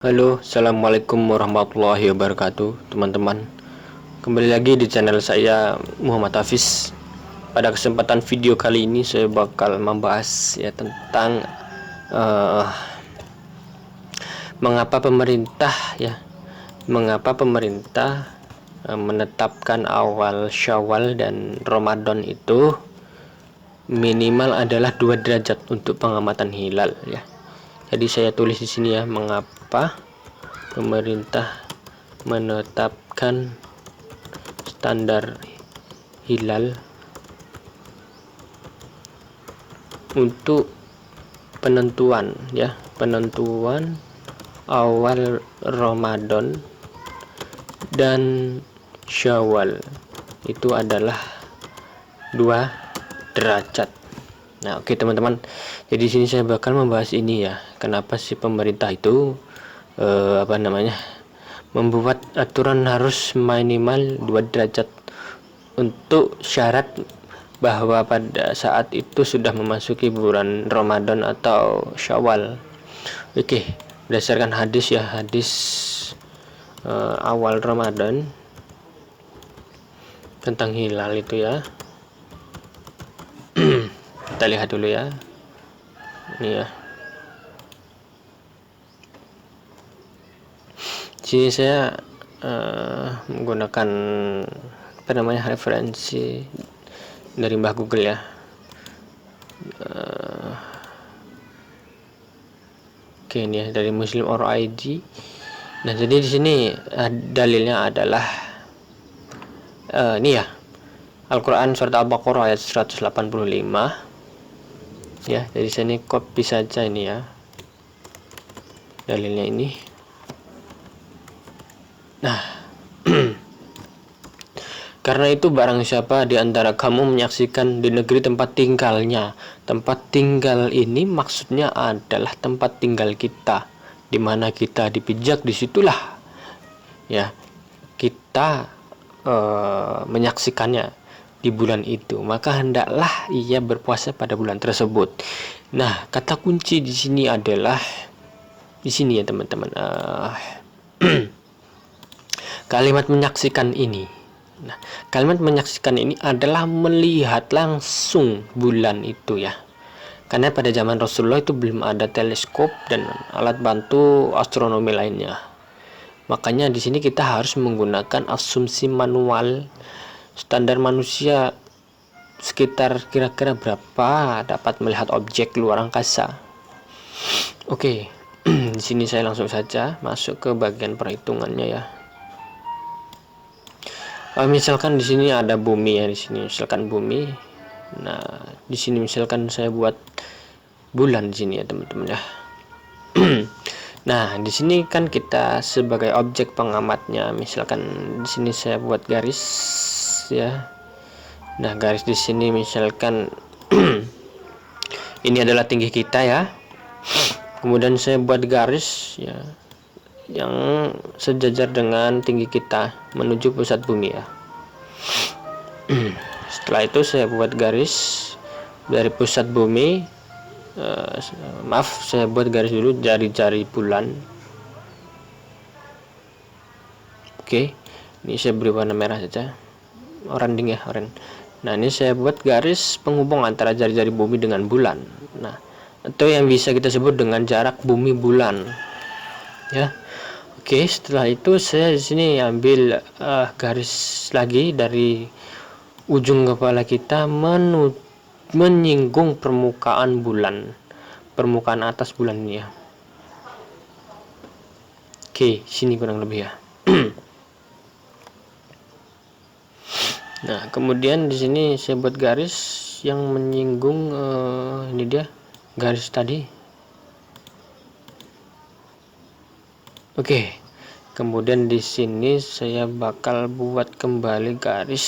Halo, assalamualaikum warahmatullahi wabarakatuh, teman-teman. Kembali lagi di channel saya, Muhammad Hafiz. Pada kesempatan video kali ini saya bakal membahas tentang uh, mengapa pemerintah menetapkan awal Syawal dan Ramadan itu minimal adalah 2 derajat untuk pengamatan hilal ya. Jadi saya tulis di sini ya, mengapa pemerintah menetapkan standar hilal untuk penentuan awal Ramadan dan Syawal itu adalah 2 derajat. Nah, oke teman-teman. Jadi sini saya bakal membahas ini ya. Kenapa sih pemerintah itu membuat aturan harus minimal 2 derajat untuk syarat bahwa pada saat itu sudah memasuki bulan Ramadan atau Syawal. Oke, berdasarkan hadis awal Ramadan tentang hilal itu ya. Kita lihat dulu ya. Ini ya. Sini saya menggunakan referensi dari Mbah Google ya. Oke, ini ya dari Muslim.org. Nah, jadi di sini dalilnya adalah ini ya. Al-Quran surat Al-Baqarah ayat 185 ya. Jadi sini copy saja ini ya dalilnya ini. Nah, karena itu barang siapa di antara kamu menyaksikan di negeri tempat tinggalnya. Tempat tinggal ini maksudnya adalah tempat tinggal kita, di mana kita dipijak, disitulah ya kita menyaksikannya di bulan itu, maka hendaklah ia berpuasa pada bulan tersebut. Nah, kata kunci di sini adalah di sini ya teman-teman. Kalimat menyaksikan ini. Nah, kalimat menyaksikan ini adalah melihat langsung bulan itu ya. Karena pada zaman Rasulullah itu belum ada teleskop dan alat bantu astronomi lainnya. Makanya di sini kita harus menggunakan asumsi manual. Standar manusia sekitar kira-kira berapa dapat melihat objek luar angkasa. Oke. Di sini saya langsung saja masuk ke bagian perhitungannya ya. Misalkan di sini ada bumi ya, di sini misalkan bumi. Nah, di sini misalkan saya buat bulan di sini ya, teman-teman ya. Nah, di sini kan kita sebagai objek pengamatnya, misalkan di sini saya buat garis ya. Nah, garis di sini misalkan ini adalah tinggi kita ya. Kemudian saya buat garis ya yang sejajar dengan tinggi kita menuju pusat bumi ya. Setelah itu saya buat garis dari pusat bumi. Saya buat garis dulu jari-jari bulan. Oke, ini saya beri warna merah saja, oranye ya, oranye. Nah, ini saya buat garis penghubung antara jari-jari bumi dengan bulan. Nah, atau yang bisa kita sebut dengan jarak bumi bulan ya. Oke, setelah itu saya di sini ambil garis lagi dari ujung kepala kita menyinggung permukaan bulan, permukaan atas bulan ini ya. Oke, sini kurang lebih ya. Nah, kemudian di sini saya buat garis yang menyinggung ini dia garis tadi. Oke. Kemudian di sini saya bakal buat kembali garis.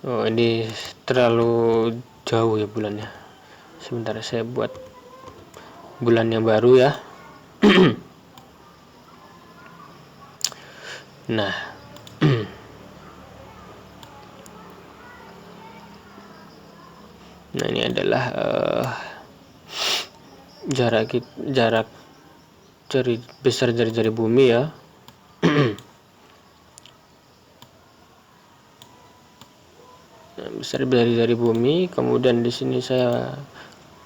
Oh, ini terlalu jauh ya bulannya. Sebentar saya buat bulan yang baru ya. Nah, nah ini adalah jarak besar jari-jari bumi ya. Besar dari bumi. Kemudian di sini saya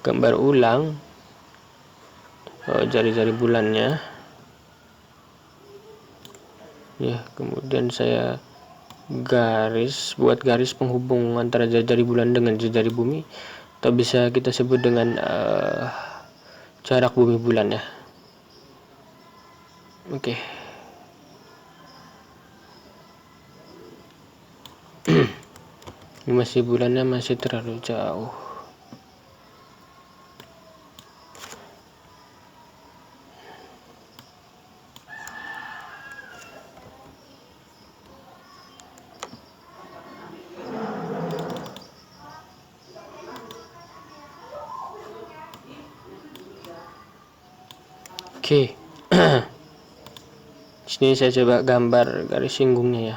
gambar ulang jari-jari bulannya ya. Kemudian saya buat garis penghubung antara jari-jari bulan dengan jari-jari bumi, atau bisa kita sebut dengan jarak bumi bulan ya. Oke. Ini masih bulannya masih terlalu jauh. Oke. Sini saya coba gambar garis singgungnya ya.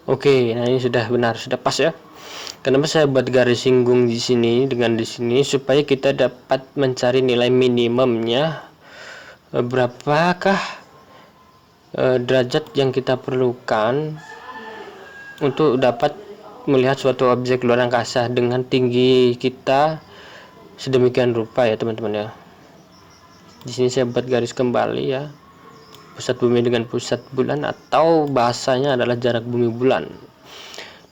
Oke, nah ini sudah benar, sudah pas ya. Kenapa saya buat garis singgung di sini dengan di sini, supaya kita dapat mencari nilai minimumnya berapakah derajat yang kita perlukan untuk dapat melihat suatu objek luar angkasa dengan tinggi kita sedemikian rupa ya teman-teman ya. Di sini saya buat garis kembali ya, pusat bumi dengan pusat bulan, atau bahasanya adalah jarak bumi bulan.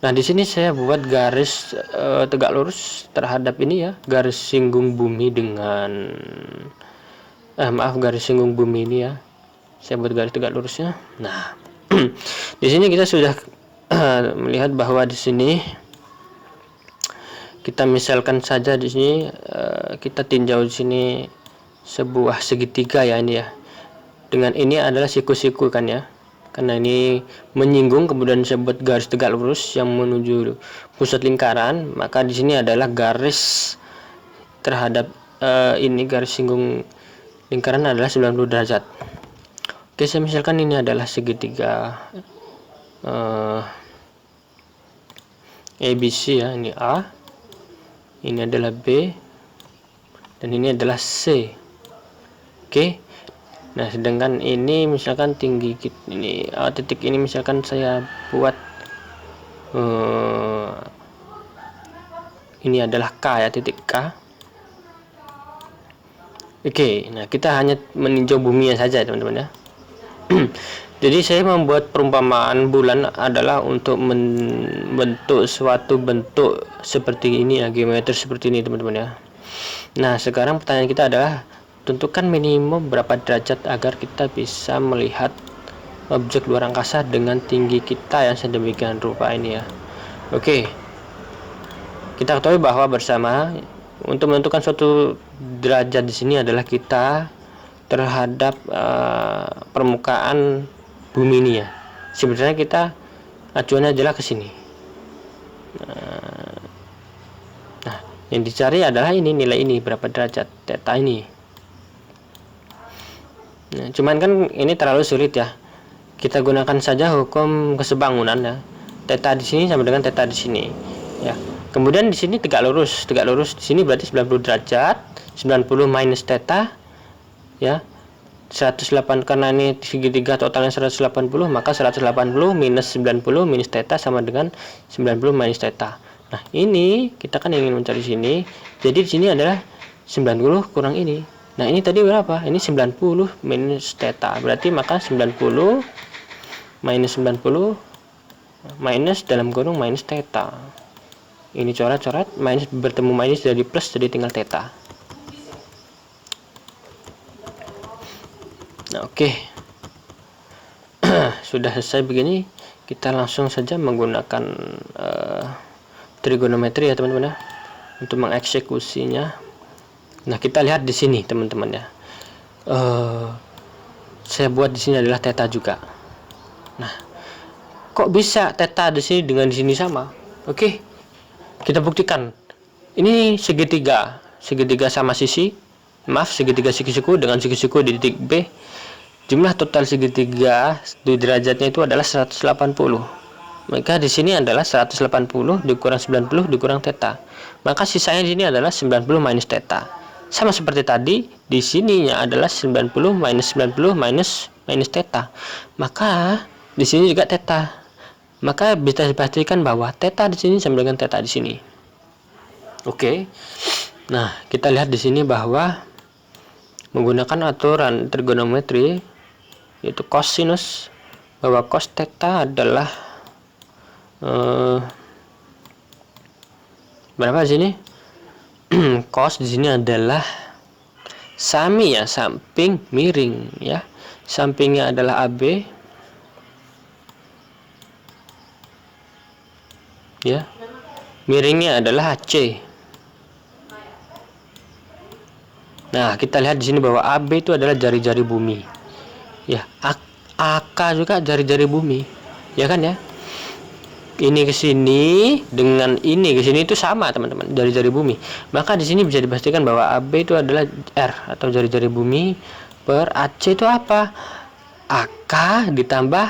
Nah, di sini saya buat garis tegak lurus terhadap ini ya, garis singgung bumi dengan garis singgung bumi ini ya. Saya buat garis tegak lurusnya. Nah, di sini kita sudah melihat bahwa di sini kita misalkan saja di sini kita tinjau di sini sebuah segitiga ya ini ya. Dengan ini adalah siku-siku kan ya, karena ini menyinggung. Kemudian saya buat garis tegak lurus yang menuju pusat lingkaran, maka di sini adalah garis terhadap ini garis singgung lingkaran adalah 90 derajat. Oke, saya misalkan ini adalah segitiga ABC ya, ini A, ini adalah B, dan ini adalah C. Oke. Nah, sedangkan ini misalkan tinggi ini titik ini misalkan saya buat ini adalah K ya, titik K. Oke, nah kita hanya meninjau buminya saja teman-teman ya. Jadi saya membuat perumpamaan bulan adalah untuk membentuk suatu bentuk seperti ini ya, geometri seperti ini teman-teman ya. Nah, sekarang pertanyaan kita adalah tentukan minimum berapa derajat agar kita bisa melihat objek luar angkasa dengan tinggi kita yang sedemikian rupa ini ya. Oke. Kita ketahui bahwa bersama untuk menentukan suatu derajat di sini adalah kita terhadap permukaan bumi ini ya. Sebenarnya kita acuannya adalah ke sini. Nah, yang dicari adalah ini, nilai ini berapa derajat theta ini. Nah, cuman kan ini terlalu sulit ya. Kita gunakan saja hukum kesebangunan ya. Theta di sini sama dengan theta di sini. Ya. Kemudian di sini tegak lurus. Tegak lurus di sini berarti 90 derajat. 90 minus theta ya. 108 karena ini segitiga totalnya 180, maka 180 minus 90 minus theta sama dengan 90 minus theta. Nah, ini kita kan ingin mencari sini. Jadi di sini adalah 90 kurang ini. Nah, ini tadi berapa? Ini 90 minus theta. Berarti maka 90 minus 90 minus dalam kurung minus theta. Ini coret-coret, minus bertemu minus jadi plus, jadi tinggal theta. Nah, oke. Sudah selesai begini, kita langsung saja menggunakan trigonometri ya teman-teman ya, untuk mengeksekusinya. Nah, kita lihat di sini teman-teman ya. Saya buat di sini adalah theta juga. Nah, kok bisa theta di sini dengan di sini sama? Oke. Kita buktikan. Ini segitiga sama sisi. Maaf, segitiga siku-siku dengan siku-siku di titik B. Jumlah total segitiga di derajatnya itu adalah 180. Maka di sini adalah 180 dikurang 90 dikurang theta. Maka sisanya di sini adalah 90 minus theta. Sama seperti tadi, di sininya adalah 90 minus minus theta. Maka di sini juga theta. Maka bisa dipastikan bahwa theta di sini sama dengan theta di sini. Oke. Nah, kita lihat di sini bahwa menggunakan aturan trigonometri yaitu cosinus, bahwa cos theta adalah berapa di sini? Cos di sini adalah sami ya, samping miring ya. Sampingnya adalah AB ya. Miringnya adalah AC. Nah, kita lihat di sini bahwa AB itu adalah jari-jari bumi. Ya, AK juga jari-jari bumi. Ya kan ya? Ini ke sini dengan ini ke sini itu sama, teman-teman, jari-jari bumi. Maka di sini bisa dipastikan bahwa AB itu adalah R atau jari-jari bumi per AC itu apa? AK ditambah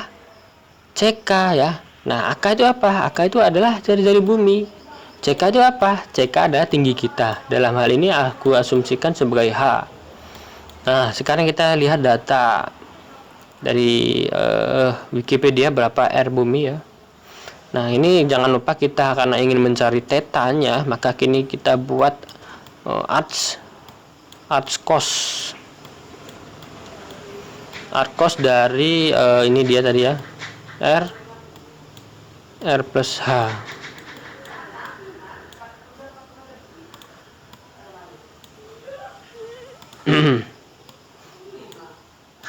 CK ya. Nah, AK itu apa? AK itu adalah jari-jari bumi. CK itu apa? CK adalah tinggi kita. Dalam hal ini aku asumsikan sebagai H. Nah, sekarang kita lihat data dari Wikipedia berapa R bumi ya. Nah, ini jangan lupa kita karena ingin mencari tetanya, maka kini kita buat arts cos. Arts cos dari ini dia tadi ya. R plus H.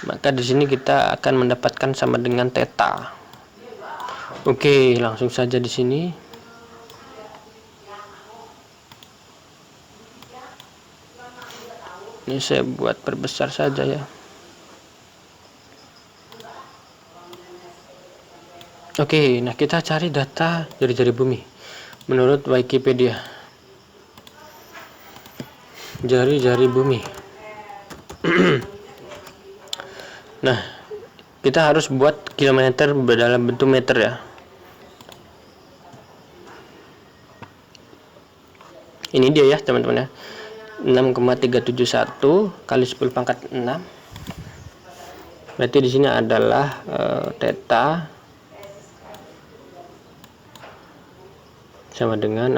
Maka di sini kita akan mendapatkan sama dengan theta. Oke, langsung saja di sini. Ini saya buat perbesar saja ya. Oke, nah kita cari data jari-jari bumi menurut Wikipedia. Jari-jari bumi. Nah, kita harus buat kilometer dalam bentuk meter ya. Ini dia ya, teman-teman ya. 6,371 kali 10 pangkat 6. Berarti di sini adalah theta sama dengan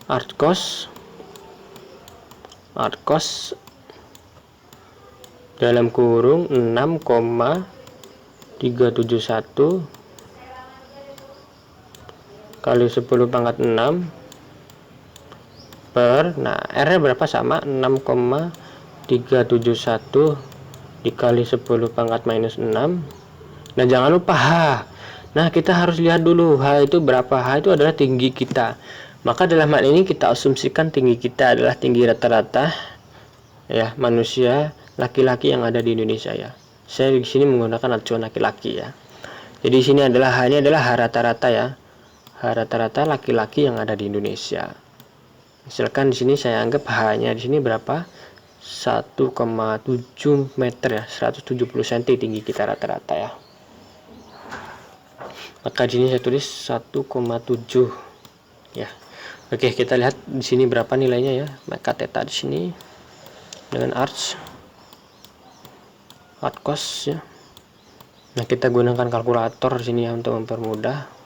arc cos dalam kurung 6,371 kali 10 pangkat 6 per, nah R nya berapa, sama 6,371 dikali 10 pangkat minus 6. Nah, jangan lupa H. Nah, kita harus lihat dulu H itu berapa. H itu adalah tinggi kita. Maka dalam hal ini kita asumsikan tinggi kita adalah tinggi rata-rata ya manusia laki-laki yang ada di Indonesia ya. Saya di sini menggunakan acuan laki-laki ya. Jadi di sini adalah H, ini adalah H rata-rata ya. H rata-rata laki-laki yang ada di Indonesia. Misalkan di sini saya anggap H-nya di sini berapa? 1,7 meter ya, 170 cm tinggi kita rata-rata ya. Maka di sini saya tulis 1,7 ya. Oke, kita lihat di sini berapa nilainya ya. Maka theta di sini dengan arc cos ya. Nah, kita gunakan kalkulator di sini ya untuk mempermudah.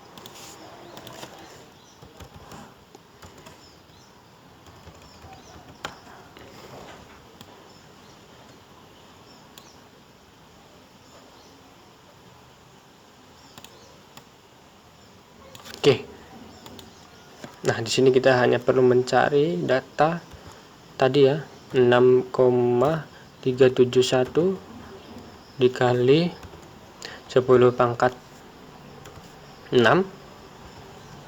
Oke. Nah, di sini kita hanya perlu mencari data tadi ya, 6,371 dikali 10 pangkat 6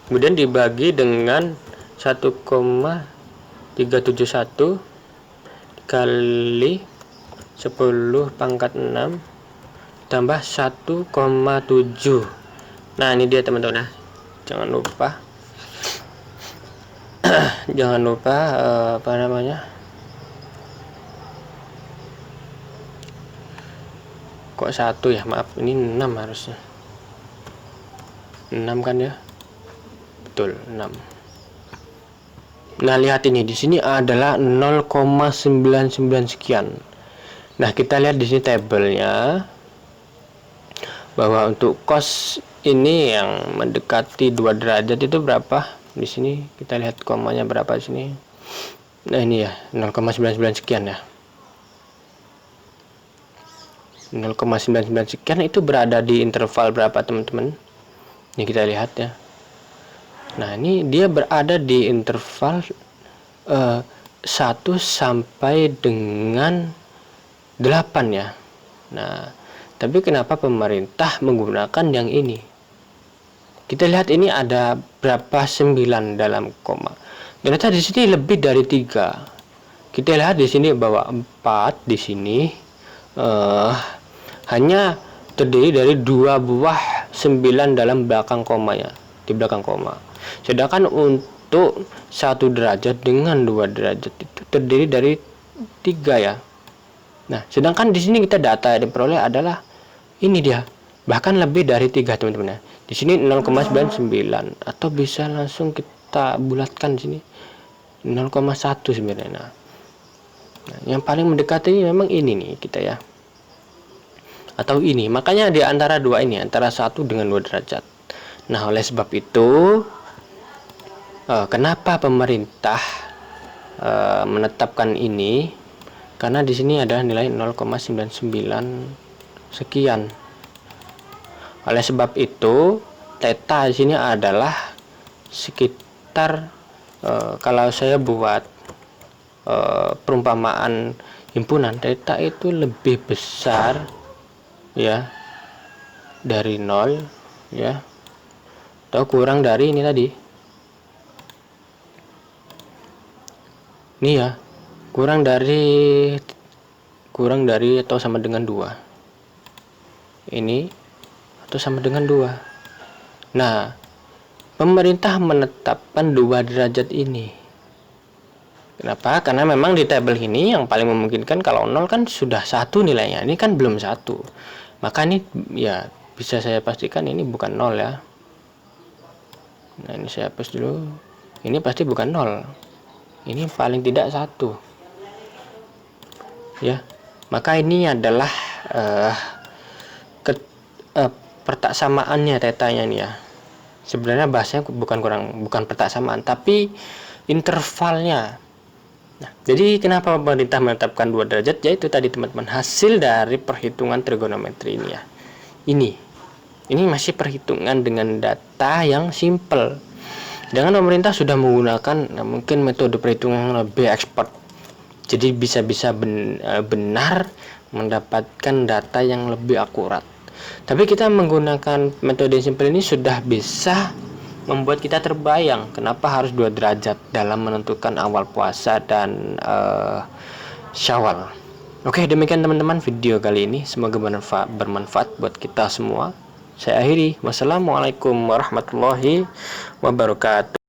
kemudian dibagi dengan 1,371 dikali 10 pangkat 6 tambah 1,7. Nah, ini dia teman-teman ya. Jangan lupa apa namanya, kok 1 ya, maaf, ini 6 harusnya. 6 kan ya, betul 6. Nah, lihat ini, di sini adalah 0,99 sekian. Nah, kita lihat di sini tabelnya bahwa untuk cos ini yang mendekati 2 derajat itu berapa? Di sini kita lihat komanya berapa di sini. Nah, ini ya, 0,99 sekian ya. 0,99 sekian itu berada di interval berapa, teman-teman? Ini kita lihat ya. Nah, ini dia berada di interval 1 sampai dengan 8 ya. Nah, tapi kenapa pemerintah menggunakan yang ini? Kita lihat ini ada berapa 9 dalam koma. Ternyata di sini lebih dari 3. Kita lihat di sini bahwa 4 di sini hanya terdiri dari 2 buah 9 dalam belakang koma ya, di belakang koma. Sedangkan untuk 1 derajat dengan 2 derajat itu terdiri dari 3 ya. Nah, sedangkan di sini kita data yang diperoleh adalah ini dia, bahkan lebih dari 3, teman-teman ya. Di sini 0,99 atau bisa langsung kita bulatkan di sini 0,1 sebenarnya. Nah, yang paling mendekati memang ini nih kita ya. Atau ini, makanya di antara dua ini, antara 1 dengan 2 derajat. Nah, oleh sebab itu kenapa pemerintah menetapkan ini? Karena di sini ada nilai 0,99 sekian. Oleh sebab itu, theta di sini adalah sekitar kalau saya buat perumpamaan himpunan, theta itu lebih besar ya dari 0 ya, atau kurang dari ini tadi. Ini ya, kurang dari atau sama dengan 2. Ini atau sama dengan 2. Nah, pemerintah menetapkan 2 derajat ini. Kenapa? Karena memang di tabel ini yang paling memungkinkan kalau 0 kan sudah 1 nilainya. Ini kan belum 1. Maka ini ya bisa saya pastikan ini bukan 0 ya. Nah, ini saya hapus dulu. Ini pasti bukan 0. Ini paling tidak 1. Ya. Maka ini adalah pertaksamaannya tetanya nih ya. Sebenarnya bahasanya bukan pertaksamaan, tapi intervalnya. Nah, jadi kenapa pemerintah menetapkan 2 derajat? Yaitu tadi teman-teman, hasil dari perhitungan trigonometri ini ya. Ini masih perhitungan dengan data yang simple. Sedangkan pemerintah sudah menggunakan mungkin metode perhitungan yang lebih expert. Jadi bisa benar mendapatkan data yang lebih akurat. Tapi kita menggunakan metode simple ini sudah bisa membuat kita terbayang kenapa harus 2 derajat dalam menentukan awal puasa dan Syawal. Oke, demikian teman-teman video kali ini. Semoga bermanfaat buat kita semua. Saya akhiri. Wassalamualaikum warahmatullahi wabarakatuh.